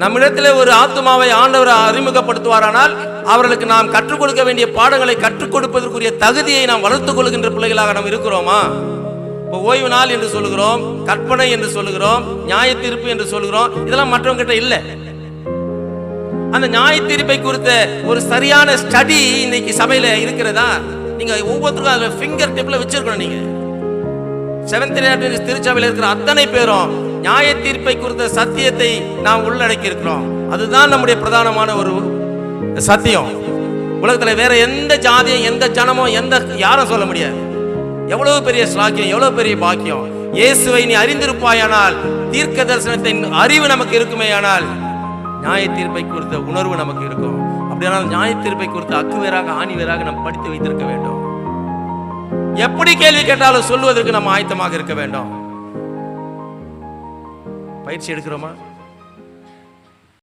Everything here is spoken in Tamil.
நம்மிடத்தில் ஒரு ஆத்துமாவை ஆண்டவர் அறிமுகப்படுத்துவாரானால் அவர்களுக்கு நாம் கற்றுக் கொடுக்க வேண்டிய பாடங்களை கற்றுக் கொடுப்பதற்குரிய தகுதியை நாம் வளர்த்துக் கொள்கின்ற பிள்ளைகளாக நாம் இருக்கிறோமா? இப்போ ஓய்வு நாள் என்று சொல்லுகிறோம், கற்பனை என்று சொல்லுகிறோம், நியாய தீர்ப்பு என்று சொல்லுகிறோம். இதெல்லாம் மற்றவங்க கிட்ட இல்லை. அந்த நியாய தீர்ப்பை குறித்த ஒரு சரியான ஸ்டடி இன்னைக்கு சபையில இருக்கிறதா? நீங்க ஒவ்வொருத்தருக்கும் அதுல ஃபிங்கர் டிப்ல வச்சிருக்கணும். நீங்க செவன்த் டே அட்வென்டிஸ்ட் திருச்சபையில் இருக்கிற அத்தனை பேரும் நியாய தீர்ப்பை குறித்த சத்தியத்தை நாம் உள்ளடக்கி இருக்கிறோம். அதுதான் நம்முடைய பிரதானமான ஒரு சத்தியம். உலகத்துல வேற எந்த ஜாதியும் எந்த ஜனமும் யாரும் சொல்ல முடியாது. எவ்வளவு பெரிய ஸ்லாக்கியம், எவ்வளவு பெரிய பாக்கியம். இயேசுவை நீ அறிந்திருப்பாயானால், தீர்க்க தரிசனத்தின் அறிவு நமக்கு இருக்குமேயானால், நியாய தீர்ப்பை குறித்த உணர்வு நமக்கு இருக்கும். அப்படியானால் நியாய தீர்ப்பை குறித்த அக்கு வேறாக ஆணி வேறாக நாம் படித்து வைத்திருக்க வேண்டும். எப்படி கேள்வி கேட்டாலும் சொல்லுவதற்கு நம்ம ஆயத்தமாக இருக்க வேண்டும். பயிற்சி எடுக்கிறோமா?